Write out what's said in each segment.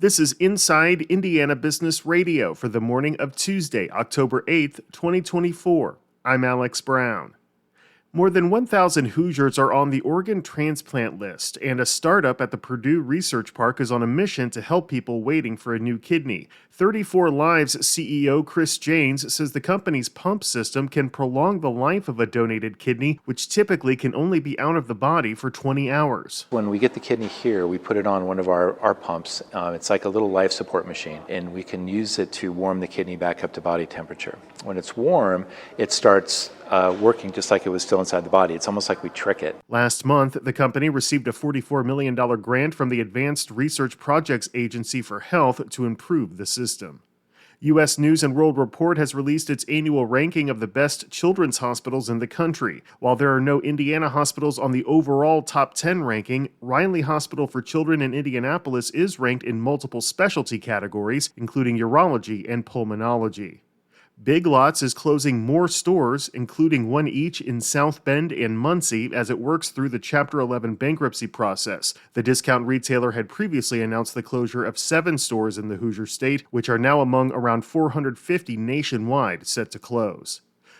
This is Inside Indiana Business Radio for the morning of Tuesday, October 8th, 2024. I'm Alex Brown. More than 1,000 Hoosiers are on the organ transplant list, and a startup at the Purdue Research Park is on a mission to help people waiting for a new kidney. 34 Lives CEO Chris Janes says the company's pump system can prolong the life of a donated kidney, which typically can only be out of the body for 20 hours. When we get the kidney here, we put it on one of our pumps. It's like a little life support machine, and we can use it to warm the kidney back up to body temperature. When it's warm, it starts working just like it was still inside the body. It's almost like we trick it. Last month, the company received a $44 million grant from the Advanced Research Projects Agency for Health to improve the system. U.S. News & World Report has released its annual ranking of the best children's hospitals in the country. While there are no Indiana hospitals on the overall top 10 ranking, Riley Hospital for Children in Indianapolis is ranked in multiple specialty categories, including urology and pulmonology. Big Lots is closing more stores, including one each in South Bend and Muncie, as it works through the Chapter 11 bankruptcy process. The discount retailer had previously announced the closure of 7 stores in the Hoosier State, which are now among around 450 nationwide set to close.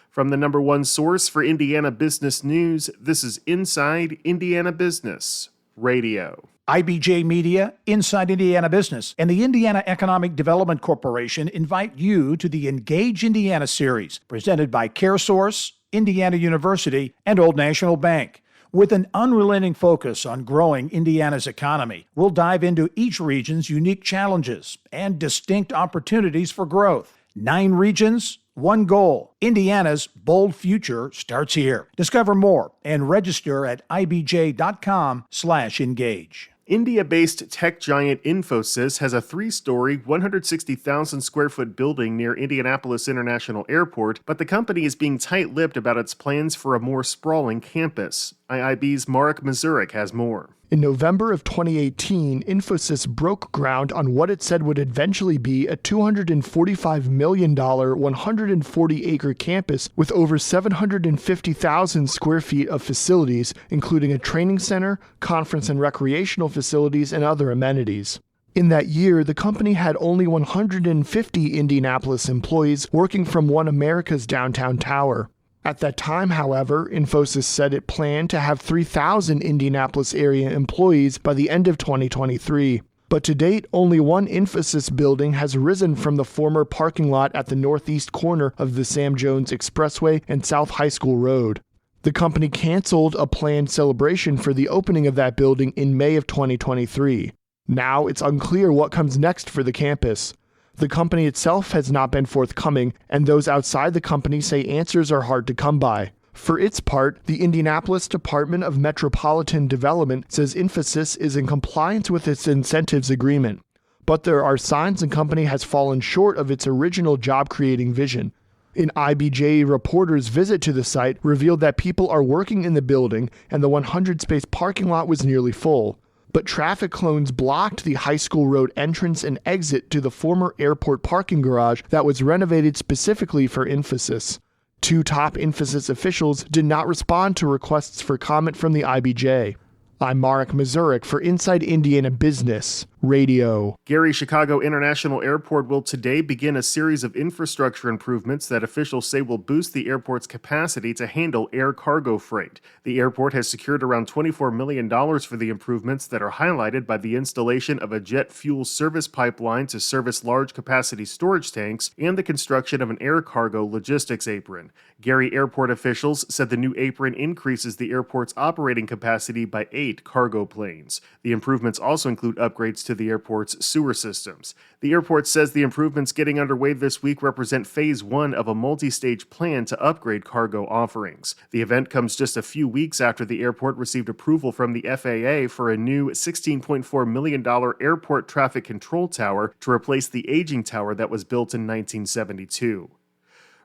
From the number one source for Indiana business news, this is Inside Indiana Business Radio. IBJ Media, Inside Indiana Business, and the Indiana Economic Development Corporation invite you to the Engage Indiana series, presented by CareSource, Indiana University, and Old National Bank. With an unrelenting focus on growing Indiana's economy, we'll dive into each region's unique challenges and distinct opportunities for growth. 9 regions, 1 goal. Indiana's bold future starts here. Discover more and register at ibj.com/engage. India-based tech giant Infosys has a 3-story, 160,000 square foot building near Indianapolis International Airport, but the company is being tight-lipped about its plans for a more sprawling campus. IIB's Marek Mazurek has more. In November of 2018, Infosys broke ground on what it said would eventually be a $245 million, 140-acre campus with over 750,000 square feet of facilities, including a training center, conference and recreational facilities, and other amenities. In that year, the company had only 150 Indianapolis employees working from One America's downtown tower. At that time, however, Infosys said it planned to have 3,000 Indianapolis area employees by the end of 2023. But to date, only one Infosys building has risen from the former parking lot at the northeast corner of the Sam Jones Expressway and South High School Road. The company canceled a planned celebration for the opening of that building in May of 2023. Now it's unclear what comes next for the campus. The company itself has not been forthcoming, and those outside the company say answers are hard to come by. For its part, the Indianapolis Department of Metropolitan Development says Infosys is in compliance with its incentives agreement. But there are signs the company has fallen short of its original job-creating vision. An IBJ reporter's visit to the site revealed that people are working in the building, and the 100-space parking lot was nearly full. But traffic cones blocked the High School Road entrance and exit to the former airport parking garage that was renovated specifically for Infosys. 2 top Infosys officials did not respond to requests for comment from the IBJ. I'm Marek Mazurek for Inside Indiana Business Radio. Gary Chicago International Airport will today begin a series of infrastructure improvements that officials say will boost the airport's capacity to handle air cargo freight. The airport has secured around $24 million for the improvements that are highlighted by the installation of a jet fuel service pipeline to service large capacity storage tanks and the construction of an air cargo logistics apron. Gary Airport officials said the new apron increases the airport's operating capacity by 8 cargo planes. The improvements also include upgrades to the airport's sewer systems. The airport says the improvements getting underway this week represent phase 1 of a multi-stage plan to upgrade cargo offerings. The event comes just a few weeks after the airport received approval from the FAA for a new $16.4 million airport traffic control tower to replace the aging tower that was built in 1972.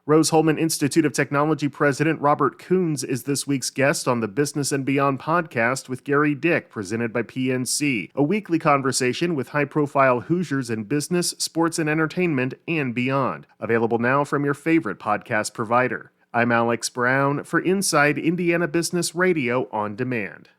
Rose-Hulman Institute of Technology President Robert Coons is this week's guest on the Business and Beyond podcast with Gary Dick, presented by PNC, a weekly conversation with high-profile Hoosiers in business, sports, and entertainment, and beyond. Available now from your favorite podcast provider. I'm Alex Brown for Inside Indiana Business Radio on Demand.